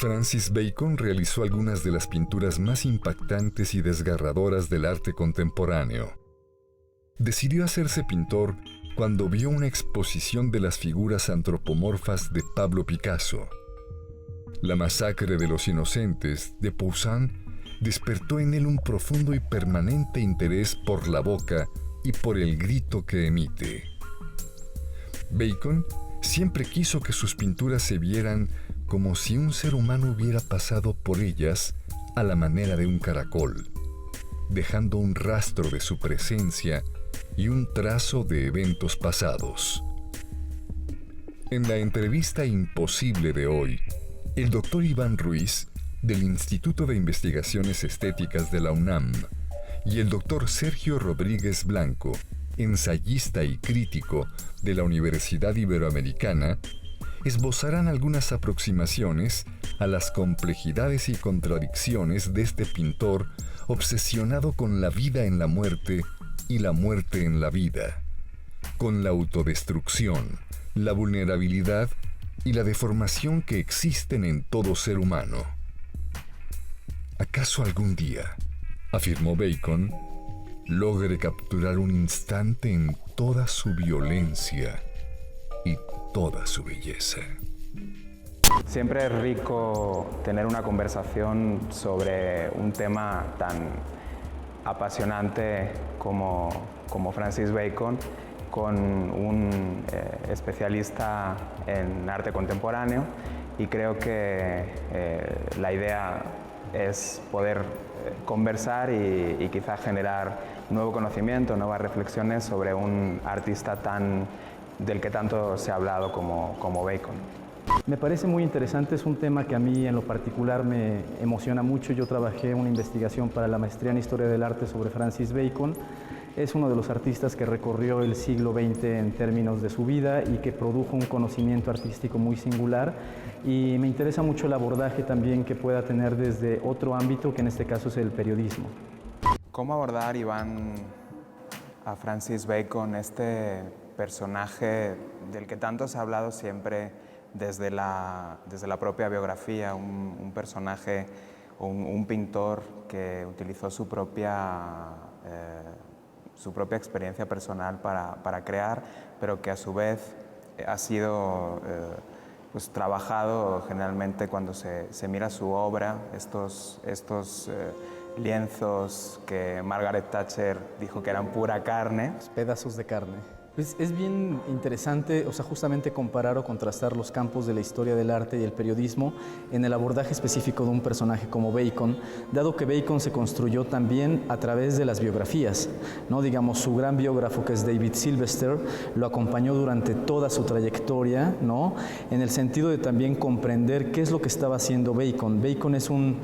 Francis Bacon realizó algunas de las pinturas más impactantes y desgarradoras del arte contemporáneo. Decidió hacerse pintor cuando vio una exposición de las figuras antropomorfas de Pablo Picasso. La masacre de los inocentes de Poussin despertó en él un profundo y permanente interés por la boca y por el grito que emite. Bacon siempre quiso que sus pinturas se vieran como si un ser humano hubiera pasado por ellas a la manera de un caracol, dejando un rastro de su presencia y un trazo de eventos pasados. En la entrevista imposible de hoy, el doctor Iván Ruiz, del Instituto de Investigaciones Estéticas de la UNAM, y el doctor Sergio Rodríguez Blanco, ensayista y crítico de la Universidad Iberoamericana, esbozarán algunas aproximaciones a las complejidades y contradicciones de este pintor obsesionado con la vida en la muerte y la muerte en la vida, con la autodestrucción, la vulnerabilidad y la deformación que existen en todo ser humano. ¿Acaso algún día, afirmó Bacon, logre capturar un instante en toda su violencia y toda su belleza? Siempre es rico tener una conversación sobre un tema tan apasionante como Francis Bacon con un especialista en arte contemporáneo, y creo que la idea es poder conversar y quizá generar nuevo conocimiento, nuevas reflexiones sobre un artista del que tanto se ha hablado como Bacon. Me parece muy interesante, es un tema que a mí en lo particular me emociona mucho. Yo trabajé una investigación para la maestría en Historia del Arte sobre Francis Bacon. Es uno de los artistas que recorrió el siglo XX en términos de su vida y que produjo un conocimiento artístico muy singular, y me interesa mucho el abordaje también que pueda tener desde otro ámbito, que en este caso es el periodismo. ¿Cómo abordar, Iván, a Francis Bacon, este personaje del que tanto se ha hablado siempre desde la propia biografía, un personaje, un pintor que utilizó su propia experiencia personal para crear, pero que a su vez ha sido trabajado generalmente cuando se mira su obra, estos lienzos que Margaret Thatcher dijo que eran pura carne. Pedazos de carne. Es bien interesante, justamente comparar o contrastar los campos de la historia del arte y el periodismo en el abordaje específico de un personaje como Bacon, dado que Bacon se construyó también a través de las biografías, ¿no? Digamos, su gran biógrafo, que es David Sylvester, lo acompañó durante toda su trayectoria, ¿no? En el sentido de también comprender qué es lo que estaba haciendo Bacon. Bacon es un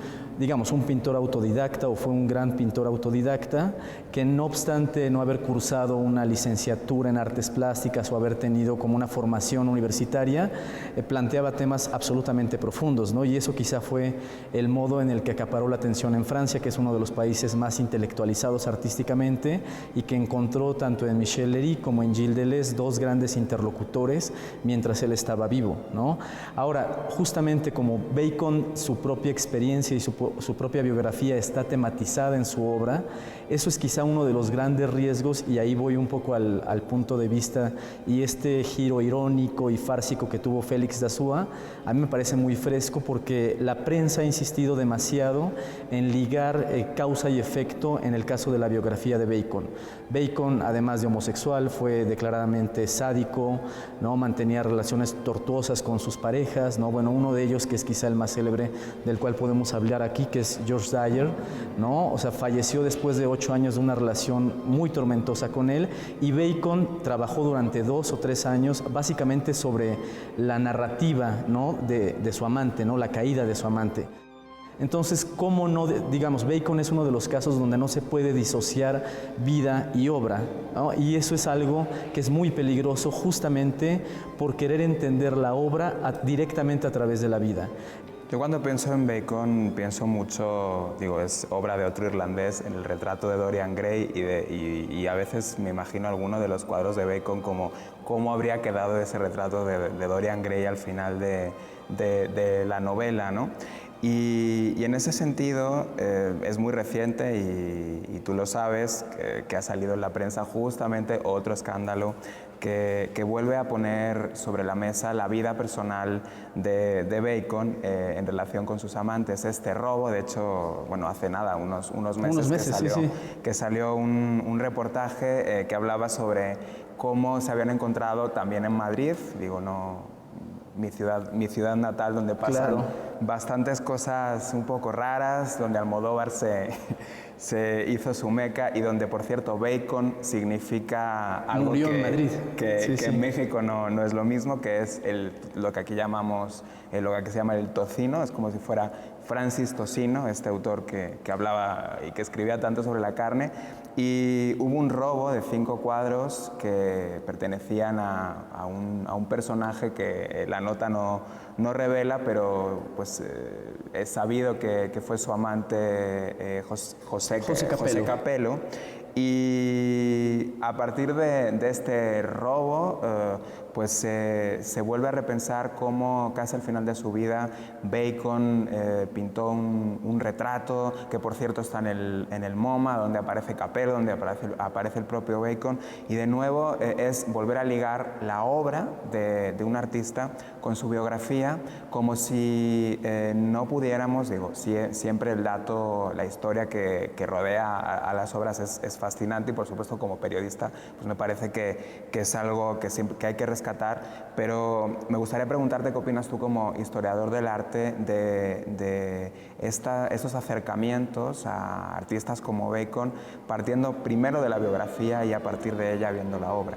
pintor autodidacta, o fue un gran pintor autodidacta, que no obstante no haber cursado una licenciatura en artes plásticas o haber tenido como una formación universitaria, planteaba temas absolutamente profundos, ¿no? Y eso quizá fue el modo en el que acaparó la atención en Francia, que es uno de los países más intelectualizados artísticamente, y que encontró tanto en Michel Léry como en Gilles Deleuze dos grandes interlocutores mientras él estaba vivo, ¿no? Ahora, justamente como Bacon, su propia experiencia y su propia biografía está tematizada en su obra, eso es quizá uno de los grandes riesgos, y ahí voy un poco al punto de vista y este giro irónico y fársico que tuvo Félix Dazoa. A mí me parece muy fresco porque la prensa ha insistido demasiado en ligar causa y efecto en el caso de la biografía de Bacon. Bacon, además de homosexual, fue declaradamente sádico, ¿no? Mantenía relaciones tortuosas con sus parejas, ¿no? Bueno, uno de ellos, que es quizá el más célebre del cual podemos hablar aquí, que es George Dyer, ¿no? O sea, falleció después de 8 años de una relación muy tormentosa con él, y Bacon trabajó durante 2 o 3 años básicamente sobre la narrativa, ¿no? de su amante, ¿no? La caída de su amante. Entonces, ¿cómo no? Digamos, Bacon es uno de los casos donde no se puede disociar vida y obra, ¿no? Y eso es algo que es muy peligroso, justamente por querer entender la obra directamente a través de la vida. Yo cuando pienso en Bacon pienso mucho, es obra de otro irlandés, en el retrato de Dorian Gray, y a veces me imagino alguno de los cuadros de Bacon como cómo habría quedado ese retrato de Dorian Gray al final de la novela, ¿no? Y en ese sentido es muy reciente y tú lo sabes, que ha salido en la prensa justamente otro escándalo que vuelve a poner sobre la mesa la vida personal de Bacon en relación con sus amantes. Este robo, de hecho, bueno, hace nada, unos meses que salió un reportaje que hablaba sobre cómo se habían encontrado también en Madrid, digo, no... Mi ciudad natal, donde pasan bastantes cosas un poco raras, donde Almodóvar se hizo su meca y donde, por cierto, Bacon significa algo que en México no es lo mismo, que es lo que aquí llamamos, lo que aquí se llama el tocino. Es como si fuera Francis Tocino, este autor que hablaba y que escribía tanto sobre la carne. Y hubo un robo de 5 cuadros que pertenecían a un personaje que la nota no revela, pero pues es sabido que fue su amante José Capello. Y a partir de este robo, pues se vuelve a repensar cómo casi al final de su vida Bacon pintó un retrato que, por cierto, está en el MoMA, donde aparece Capello, donde aparece el propio Bacon, y de nuevo es volver a ligar la obra de un artista con su biografía, como si no pudiéramos, digo, siempre el dato, la historia que rodea a las obras es fascinante, y por supuesto como periodista pues me parece que es algo que hay que rescatar, pero me gustaría preguntarte qué opinas tú como historiador del arte de esos acercamientos a artistas como Bacon, partiendo primero de la biografía y a partir de ella viendo la obra.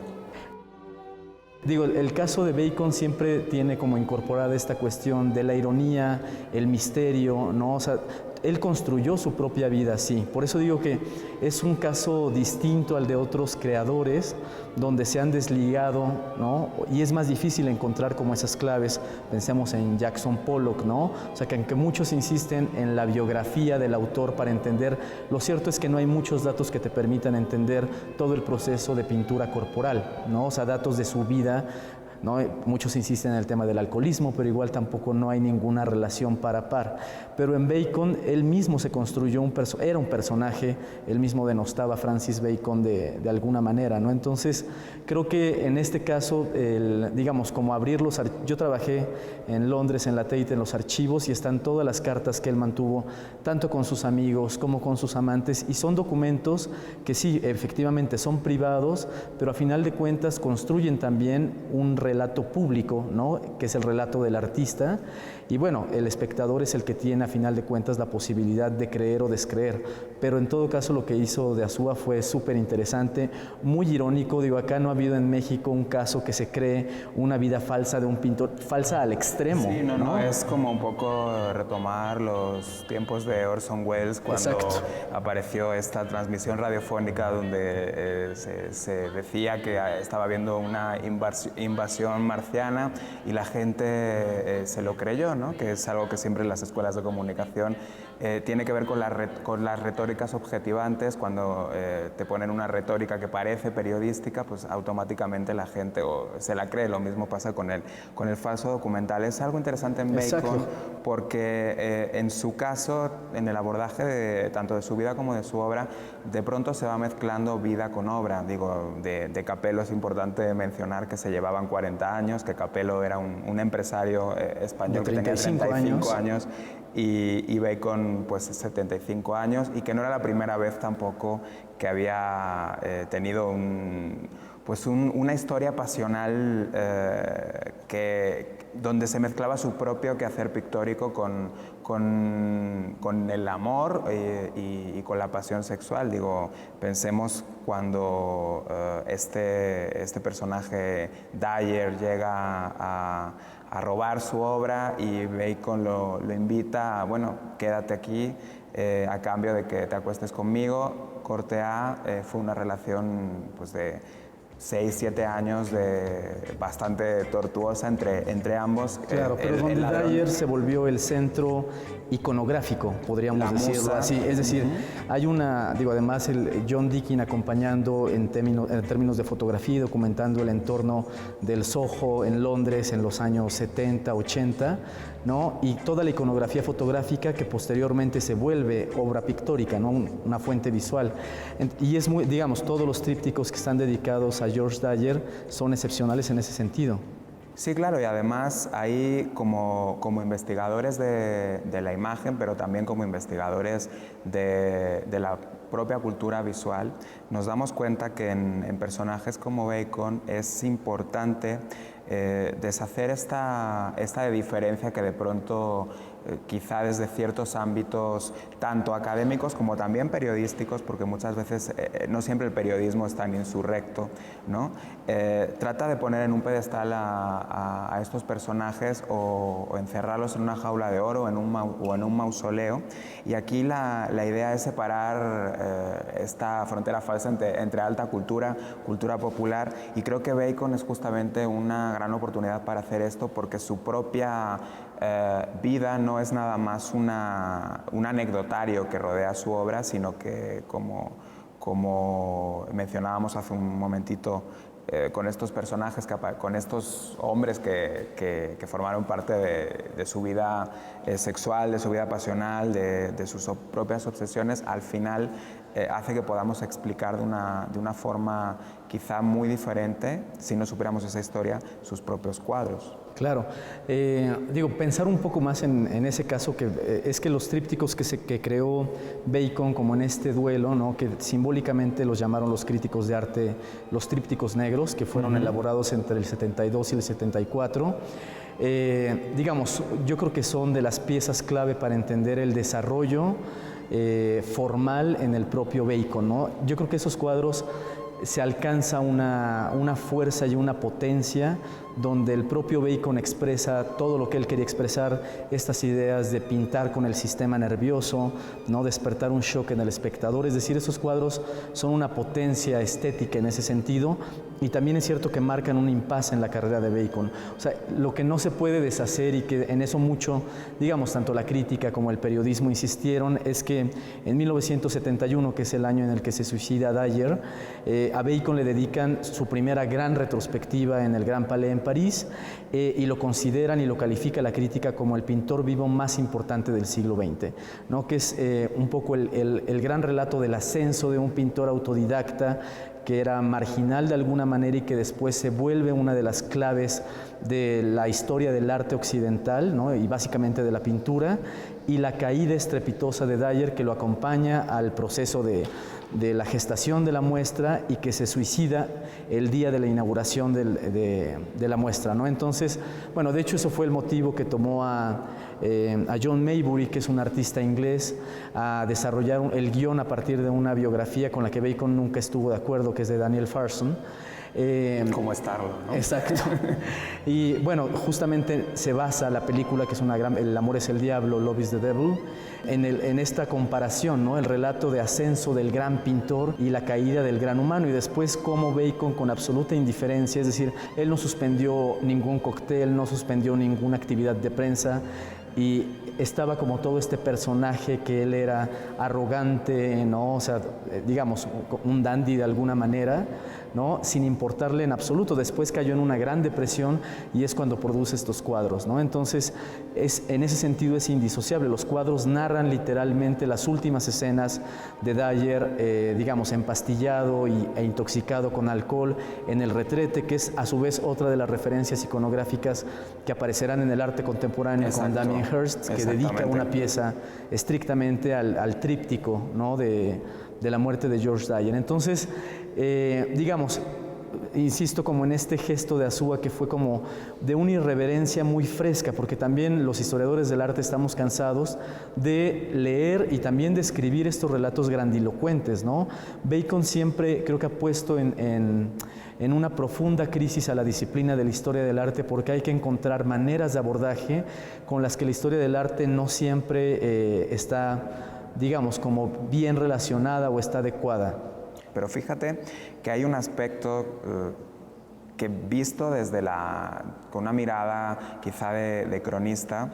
Digo, el caso de Bacon siempre tiene como incorporada esta cuestión de la ironía, el misterio, ¿no? O sea, él construyó su propia vida así. Por eso digo que es un caso distinto al de otros creadores, donde se han desligado, ¿no? Y es más difícil encontrar como esas claves. Pensemos en Jackson Pollock, ¿no? O sea, que aunque muchos insisten en la biografía del autor para entender, lo cierto es que no hay muchos datos que te permitan entender todo el proceso de pintura corporal, ¿no? O sea, datos de su vida, ¿no? Muchos insisten en el tema del alcoholismo, pero igual tampoco no hay ninguna relación par a par. Pero en Bacon él mismo se construyó era un personaje, él mismo denostaba a Francis Bacon de alguna manera, ¿no? Entonces creo que en este caso, digamos, como yo trabajé en Londres, en la Tate, en los archivos, y están todas las cartas que él mantuvo, tanto con sus amigos como con sus amantes, y son documentos que sí, efectivamente son privados, pero a final de cuentas construyen también un relato público, ¿no? Que es el relato del artista, y bueno, el espectador es el que tiene a final de cuentas la posibilidad de creer o descreer, pero en todo caso lo que hizo de Azúa fue súper interesante, muy irónico. Digo, acá no ha habido en México un caso que se cree una vida falsa de un pintor, falsa al extremo. Sí, no, es como un poco retomar los tiempos de Orson Welles cuando apareció esta transmisión radiofónica donde se decía que estaba habiendo una invasión marciana y la gente se lo creyó, ¿no? Que es algo que siempre en las escuelas de comunicación tiene que ver con las retóricas objetivantes. Cuando te ponen una retórica que parece periodística, pues automáticamente la gente se la cree. Lo mismo pasa con el falso documental. Es algo interesante en Bacon porque en su caso, en el abordaje tanto de su vida como de su obra, de pronto se va mezclando vida con obra. Digo, de Capello es importante mencionar que se llevaban 40 años, que Capello era un empresario español que tenía 35 años y Bacon pues 75 años, y que no era la primera vez tampoco que había tenido una historia pasional donde se mezclaba su propio quehacer pictórico con el amor y con la pasión sexual. Digo, pensemos cuando este personaje Dyer llega a robar su obra y Bacon lo invita a, bueno, quédate aquí a cambio de que te acuestes conmigo. Corte A, fue una relación pues 6, 7 años de bastante tortuosa entre ambos. Claro, pero donde Dyer se volvió el centro iconográfico, podríamos decirlo así. Es decir, hay una, además el John Deakin acompañando en términos de fotografía y documentando el entorno del Soho en Londres en los años 70, 80, ¿no? Y toda la iconografía fotográfica que posteriormente se vuelve obra pictórica, ¿no? Una fuente visual. Y es muy, todos los trípticos que están dedicados a George Dyer son excepcionales en ese sentido. Sí, claro, y además ahí como investigadores de la imagen, pero también como investigadores de la propia cultura visual, nos damos cuenta que en personajes como Bacon es importante deshacer esta diferencia que de pronto quizá desde ciertos ámbitos tanto académicos como también periodísticos, porque muchas veces no siempre el periodismo es tan insurrecto, ¿no? Trata de poner en un pedestal a estos personajes o encerrarlos en una jaula de oro o en un mausoleo, y aquí la idea es separar esta frontera falsa entre alta cultura, cultura popular, y creo que Bacon es justamente una gran oportunidad para hacer esto, porque su propia vida no es nada más un anecdotario que rodea su obra, sino que como mencionábamos hace un momentito, con estos personajes, con estos hombres que formaron parte de su vida sexual, de su vida pasional, de sus propias obsesiones, al final hace que podamos explicar de una forma quizá muy diferente, si no supiéramos esa historia, sus propios cuadros. Claro, pensar un poco más en ese caso, que es que los trípticos que creó Bacon, como en este duelo, ¿no? Que simbólicamente los llamaron los críticos de arte los trípticos negros, que fueron elaborados entre el 72 y el 74, yo creo que son de las piezas clave para entender el desarrollo formal en el propio Bacon, ¿no? Yo creo que esos cuadros se alcanza una fuerza y una potencia donde el propio Bacon expresa todo lo que él quería expresar, estas ideas de pintar con el sistema nervioso, ¿no? Despertar un shock en el espectador. Es decir, esos cuadros son una potencia estética en ese sentido, y también es cierto que marcan un impasse en la carrera de Bacon. O sea, lo que no se puede deshacer, y que en eso mucho, tanto la crítica como el periodismo insistieron, es que en 1971, que es el año en el que se suicida Dyer, a Bacon le dedican su primera gran retrospectiva en el Gran Palais en París, y lo consideran y lo califica la crítica como el pintor vivo más importante del siglo XX, ¿no? Que es un poco el gran relato del ascenso de un pintor autodidacta que era marginal de alguna manera y que después se vuelve una de las claves de la historia del arte occidental, ¿no? Y básicamente de la pintura, y la caída estrepitosa de Dyer, que lo acompaña al proceso de la gestación de la muestra y que se suicida el día de la inauguración de la muestra, ¿no? Entonces, de hecho eso fue el motivo que tomó a John Maybury, que es un artista inglés, a desarrollar el guión a partir de una biografía con la que Bacon nunca estuvo de acuerdo, que es de Daniel Farson. Como estarlo, ¿no? Exacto. Y justamente se basa la película, que es El amor es el diablo, Love is the devil, en esta comparación, ¿no? El relato de ascenso del gran pintor y la caída del gran humano, y después cómo Bacon, con absoluta indiferencia, es decir, él no suspendió ningún cóctel, no suspendió ninguna actividad de prensa, y estaba como todo este personaje que él era arrogante, ¿no? O sea, un dandy de alguna manera, ¿no? Sin importarle en absoluto. Después cayó en una gran depresión y es cuando produce estos cuadros, ¿no? Entonces, en ese sentido es indisociable. Los cuadros narran literalmente las últimas escenas de Dyer, empastillado e intoxicado con alcohol en el retrete, que es a su vez otra de las referencias iconográficas que aparecerán en el arte contemporáneo. Exacto. Con Damien Hirst, que dedica una pieza estrictamente al tríptico, ¿no? de la muerte de George Dyer. Entonces, insisto como en este gesto de Azúa, que fue como de una irreverencia muy fresca, porque también los historiadores del arte estamos cansados de leer y también de escribir estos relatos grandilocuentes, ¿no? Bacon siempre creo que ha puesto en una profunda crisis a la disciplina de la historia del arte, porque hay que encontrar maneras de abordaje con las que la historia del arte no siempre está, como bien relacionada o está adecuada. Pero fíjate que hay un aspecto que visto con una mirada quizá de cronista,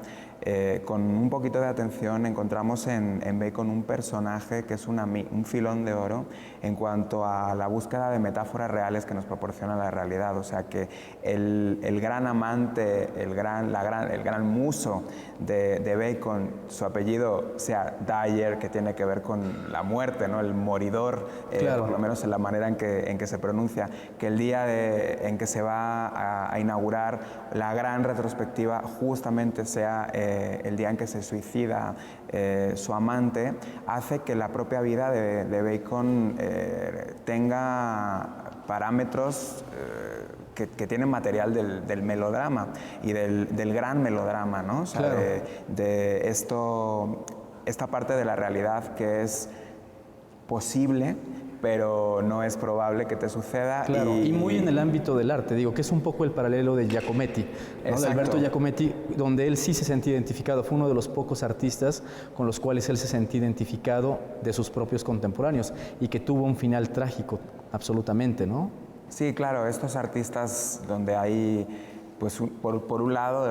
con un poquito de atención encontramos en Bacon un personaje que es un filón de oro en cuanto a la búsqueda de metáforas reales que nos proporciona la realidad. O sea que el gran amante, el gran muso de Bacon, su apellido sea Dyer, que tiene que ver con la muerte, ¿no? El moridor, claro. Por lo menos en la manera en que se pronuncia, que el día en que se va a inaugurar la gran retrospectiva justamente sea el día en que se suicida su amante, hace que la propia vida de Bacon tenga parámetros que tienen material del melodrama y del gran melodrama, ¿no? O sea, claro. de esta parte de la realidad que es posible, pero no es probable que te suceda. Claro, y muy en el ámbito del arte, digo, que es un poco el paralelo de Giacometti, ¿no? De Alberto Giacometti, donde él sí se sentía identificado. Fue uno de los pocos artistas con los cuales él se sentía identificado de sus propios contemporáneos y que tuvo un final trágico, absolutamente, ¿no? Sí, claro, estos artistas donde hay, pues, por un lado,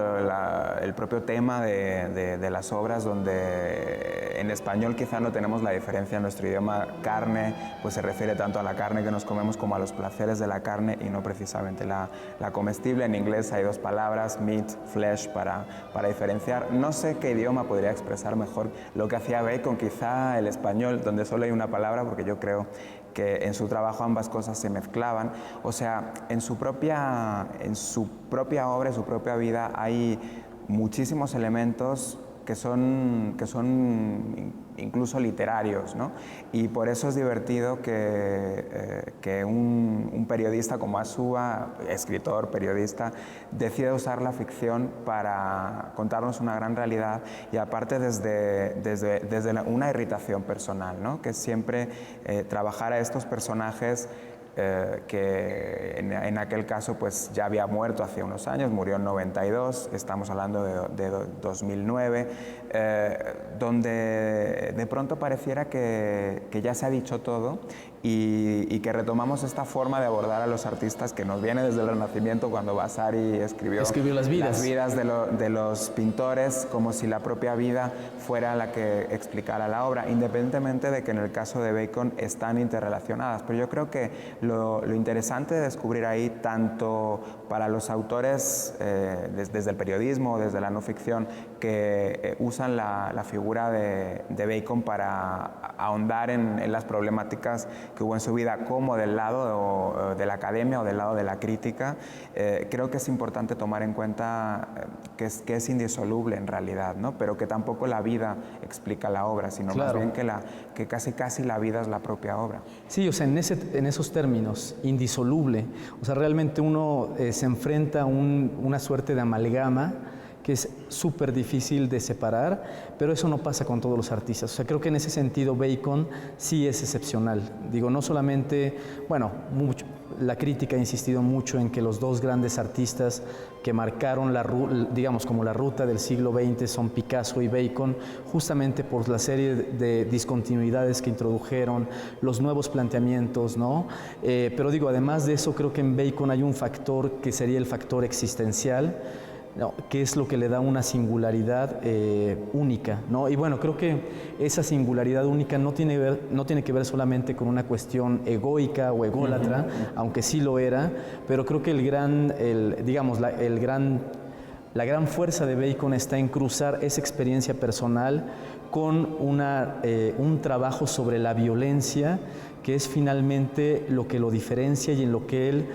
el propio tema de las obras, donde en español quizá no tenemos la diferencia en nuestro idioma. Carne, pues se refiere tanto a la carne que nos comemos como a los placeres de la carne y no precisamente la comestible. En inglés hay dos palabras, meat, flesh, para diferenciar. No sé qué idioma podría expresar mejor lo que hacía Bacon, quizá el español, donde solo hay una palabra, porque yo creo que en su trabajo ambas cosas se mezclaban. O sea, en su propia obra, en su propia vida, hay muchísimos elementos que son incluso literarios, ¿no? Y por eso es divertido que un periodista como Azúa, escritor, periodista, decida usar la ficción para contarnos una gran realidad y aparte desde una irritación personal, ¿no? Que siempre trabajar a estos personajes que en aquel caso pues ya había muerto hace unos años, murió en 92, estamos hablando de 2009, donde de pronto pareciera que ya se ha dicho todo y que retomamos esta forma de abordar a los artistas que nos viene desde el Renacimiento, cuando Vasari escribió las vidas de los pintores, como si la propia vida fuera la que explicara la obra, independientemente de que en el caso de Bacon están interrelacionadas. Pero yo creo que lo interesante de descubrir ahí, tanto para los autores desde el periodismo, desde la no ficción, que usan la figura de Bacon para ahondar en las problemáticas que hubo en su vida, como del lado de la academia o del lado de la crítica, creo que es importante tomar en cuenta que es indisoluble en realidad, ¿no? Pero que tampoco la vida explica la obra, sino claro. Más bien que casi la vida es la propia obra. Sí, o sea, en esos términos, indisoluble, o sea, realmente uno se enfrenta a una suerte de amalgama que es súper difícil de separar, pero eso no pasa con todos los artistas. O sea, creo que en ese sentido Bacon sí es excepcional. Digo, no solamente, bueno, la crítica ha insistido mucho en que los dos grandes artistas que marcaron digamos, como la ruta del siglo XX son Picasso y Bacon, justamente por la serie de discontinuidades que introdujeron, los nuevos planteamientos, ¿no? Pero digo, además de eso, creo que en Bacon hay un factor que sería el factor existencial, ¿no? Que es lo que le da una singularidad única, ¿no? Y bueno, creo que esa singularidad única no tiene que ver solamente con una cuestión egoica o ególatra, aunque sí lo era, pero creo que la gran fuerza de Bacon está en cruzar esa experiencia personal con un trabajo sobre la violencia, que es finalmente lo que lo diferencia y en lo que él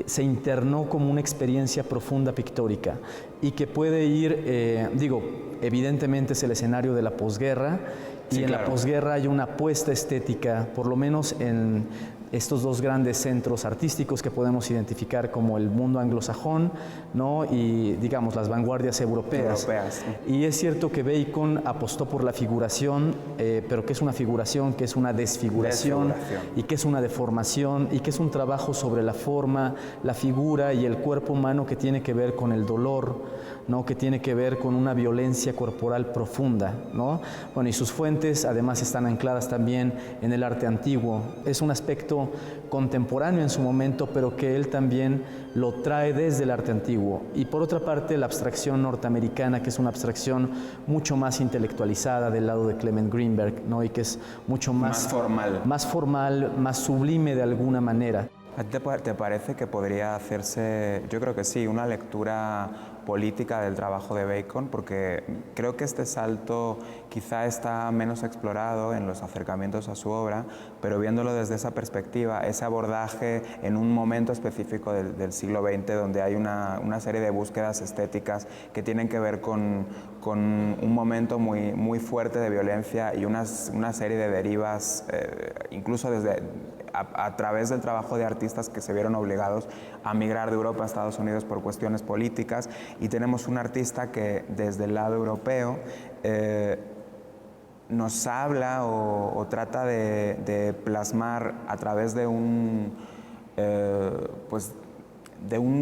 se internó como una experiencia profunda pictórica y que puede ir, evidentemente es el escenario de la posguerra y sí, en claro. La posguerra hay una apuesta estética, por lo menos en estos dos grandes centros artísticos que podemos identificar como el mundo anglosajón, ¿no? Y digamos las vanguardias europeas. Y es cierto que Bacon apostó por la figuración, pero que es una figuración, que es una desfiguración y que es una deformación y que es un trabajo sobre la forma, la figura y el cuerpo humano que tiene que ver con el dolor, ¿no? Que tiene que ver con una violencia corporal profunda, ¿no? Bueno, y sus fuentes además están ancladas también en el arte antiguo. Es un aspecto contemporáneo en su momento, pero que él también lo trae desde el arte antiguo. Y por otra parte, la abstracción norteamericana, que es una abstracción mucho más intelectualizada del lado de Clement Greenberg, ¿no? Y que es mucho más formal, más sublime de alguna manera. ¿A ti te parece que podría hacerse, yo creo que sí, una lectura política del trabajo de Bacon? Porque creo que este salto quizá está menos explorado en los acercamientos a su obra, pero viéndolo desde esa perspectiva, ese abordaje en un momento específico del siglo XX, donde hay una serie de búsquedas estéticas que tienen que ver con un momento muy fuerte de violencia y una serie de derivas, incluso a través del trabajo de artistas que se vieron obligados a migrar de Europa a Estados Unidos por cuestiones políticas, y tenemos un artista que desde el lado europeo nos habla o trata de plasmar a través de un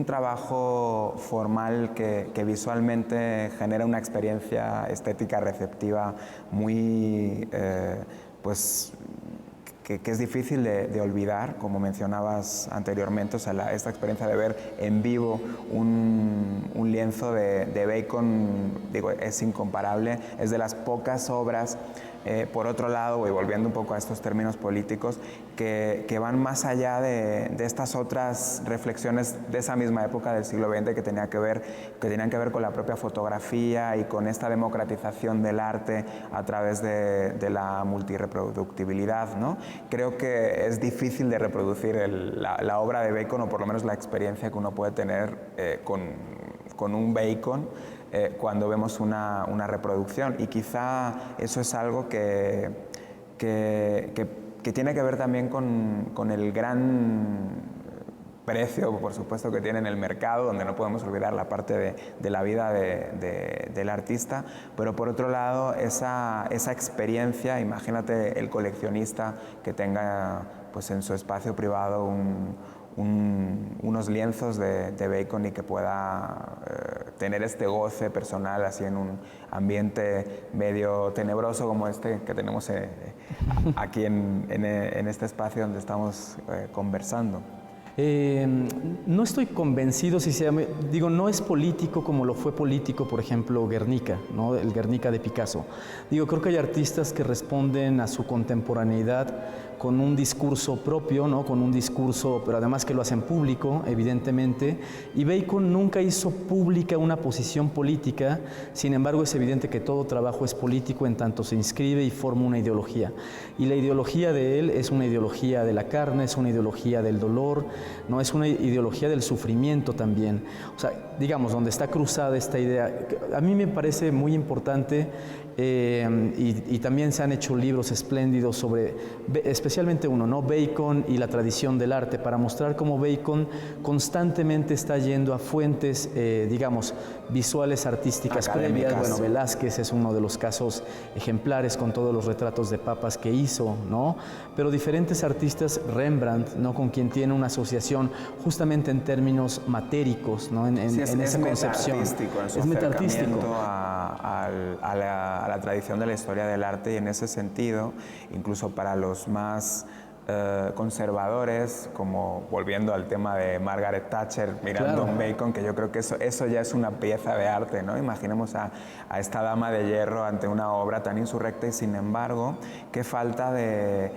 trabajo formal que visualmente genera una experiencia estética receptiva muy que es difícil de olvidar, como mencionabas anteriormente. O sea, esta experiencia de ver en vivo un lienzo de Bacon, digo, es incomparable, es de las pocas obras, por otro lado, y volviendo un poco a estos términos políticos, que van más allá de estas otras reflexiones de esa misma época del siglo XX que tenían que ver con la propia fotografía y con esta democratización del arte a través de la multireproductibilidad, ¿no? Creo que es difícil de reproducir la obra de Bacon, o por lo menos la experiencia que uno puede tener con un Bacon cuando vemos una reproducción, y quizá eso es algo que tiene que ver también con el gran precio, por supuesto, que tiene en el mercado, donde no podemos olvidar la parte de la vida del artista, pero por otro lado esa experiencia. Imagínate el coleccionista que tenga pues en su espacio privado unos lienzos de Bacon y que pueda tener este goce personal así en un ambiente medio tenebroso como este que tenemos aquí en este espacio donde estamos conversando. No estoy convencido no es político como lo fue político, por ejemplo, Guernica, ¿no? El Guernica de Picasso. Creo que hay artistas que responden a su contemporaneidad con un discurso propio, ¿no? Con un discurso, pero además que lo hacen público, evidentemente, y Bacon nunca hizo pública una posición política. Sin embargo, es evidente que todo trabajo es político en tanto se inscribe y forma una ideología, y la ideología de él es una ideología de la carne, es una ideología del dolor, no es una ideología del sufrimiento también. O sea, digamos, donde está cruzada esta idea, a mí me parece muy importante. Y también se han hecho libros espléndidos sobre, especialmente uno, ¿no? Bacon y la tradición del arte, para mostrar cómo Bacon constantemente está yendo a fuentes, visuales, artísticas previas. Bueno, Velázquez es uno de los casos ejemplares con todos los retratos de papas que hizo, ¿no? Pero diferentes artistas, Rembrandt, ¿no? Con quien tiene una asociación justamente en términos matéricos, ¿no? En esa concepción. Es metartístico a la tradición de la historia del arte, y en ese sentido, incluso para los más conservadores, como volviendo al tema de Margaret Thatcher mirando a un Bacon, que yo creo que eso ya es una pieza de arte, ¿no? Imaginemos a esta dama de hierro ante una obra tan insurrecta, y sin embargo, qué falta de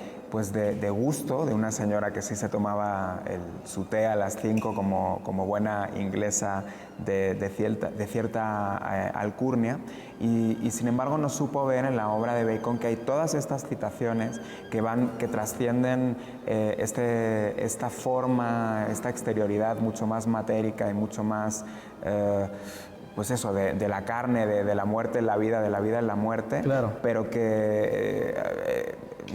gusto de una señora que sí se tomaba su té a las 5 como buena inglesa de cierta alcurnia, y sin embargo no supo ver en la obra de Bacon que hay todas estas citaciones que trascienden esta forma, esta exterioridad mucho más matérica y mucho más de la carne, de la muerte en la vida, de la vida en la muerte, claro. Pero que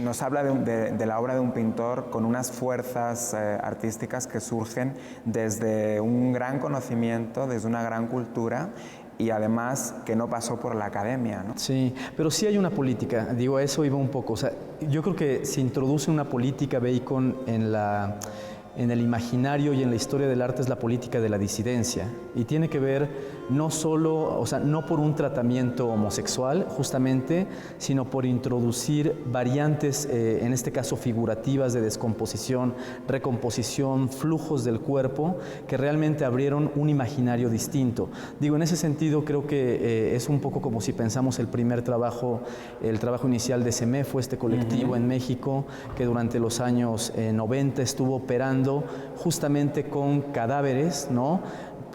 nos habla de la obra de un pintor con unas fuerzas artísticas que surgen desde un gran conocimiento, desde una gran cultura, y además que no pasó por la academia, ¿no? Sí, pero sí hay una política, a eso iba un poco. O sea, yo creo que se introduce una política Bacon en el imaginario y en la historia del arte, es la política de la disidencia, y tiene que ver no solo, o sea, no por un tratamiento homosexual justamente, sino por introducir variantes, en este caso figurativas de descomposición, recomposición, flujos del cuerpo, que realmente abrieron un imaginario distinto. Digo, en ese sentido creo que es un poco como si pensamos el primer trabajo, el trabajo inicial de CEMEFO, este colectivo en México, que durante los años 90 estuvo operando justamente con cadáveres, ¿no?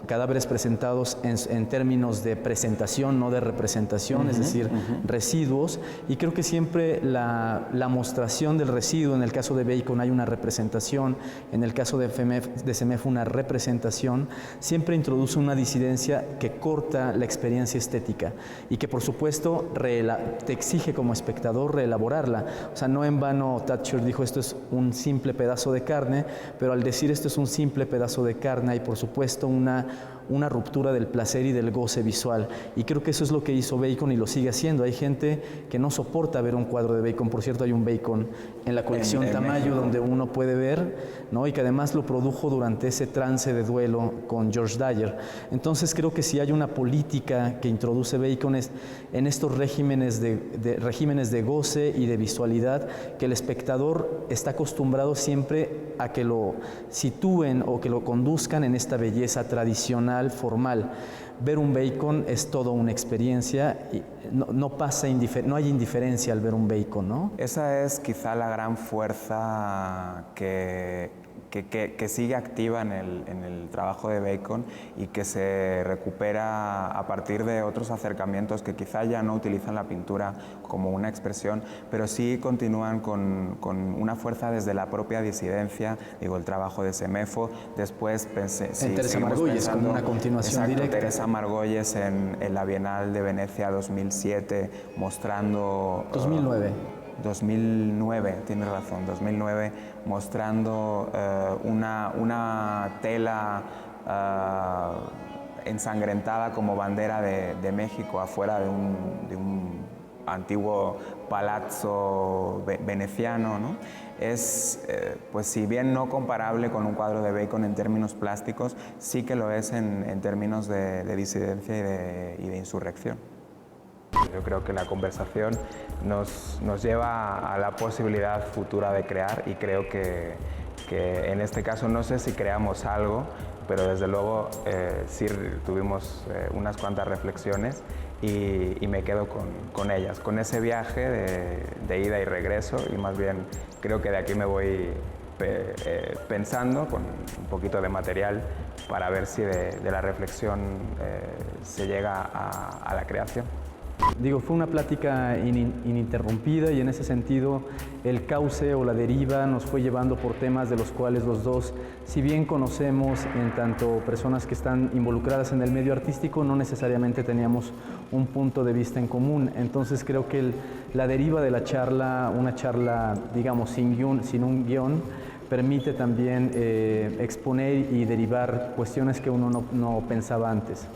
Cadáveres presentados en términos de presentación, no de representación, es decir, residuos. Y creo que siempre la mostración del residuo, en el caso de Bacon hay una representación, en el caso de CEMEFO una representación, siempre introduce una disidencia que corta la experiencia estética y que por supuesto te exige como espectador reelaborarla. O sea, no en vano Thatcher dijo esto es un simple pedazo de carne, pero al decir esto es un simple pedazo de carne hay por supuesto una ruptura del placer y del goce visual. Y creo que eso es lo que hizo Bacon y lo sigue haciendo. Hay gente que no soporta ver un cuadro de Bacon. Por cierto, hay un Bacon en la colección Tamayo donde uno puede ver, ¿no? Y que además lo produjo durante ese trance de duelo con George Dyer. Entonces creo que si hay una política que introduce Bacon es en estos regímenes de goce y de visualidad, que el espectador está acostumbrado siempre a que lo sitúen o que lo conduzcan en esta belleza tradicional, formal. Ver un Bacon es toda una experiencia y no hay indiferencia al ver un Bacon, ¿no? Esa es quizá la gran fuerza que sigue activa en el trabajo de Bacon y que se recupera a partir de otros acercamientos que quizá ya no utilizan la pintura como una expresión, pero sí continúan con una fuerza desde la propia disidencia. Digo, el trabajo de CEMEFO, después pensé... En Teresa Margolles, como una continuación directa. Teresa Margolles en la Bienal de Venecia 2007, mostrando... 2009, tienes razón, 2009, mostrando una tela ensangrentada como bandera de México afuera de un antiguo palazzo veneciano, ¿no? Es, pues si bien no comparable con un cuadro de Bacon en términos plásticos, sí que lo es en términos de disidencia y de insurrección. Yo creo que la conversación nos lleva a la posibilidad futura de crear y creo que en este caso no sé si creamos algo, pero desde luego sí tuvimos unas cuantas reflexiones y me quedo con ellas, con ese viaje de ida y regreso y más bien creo que de aquí me voy pensando con un poquito de material para ver si de la reflexión se llega a la creación. Digo, fue una plática ininterrumpida y en ese sentido el cauce o la deriva nos fue llevando por temas de los cuales los dos, si bien conocemos en tanto personas que están involucradas en el medio artístico, no necesariamente teníamos un punto de vista en común. Entonces creo que la deriva de la charla, una charla digamos sin un guión, permite también exponer y derivar cuestiones que uno no pensaba antes.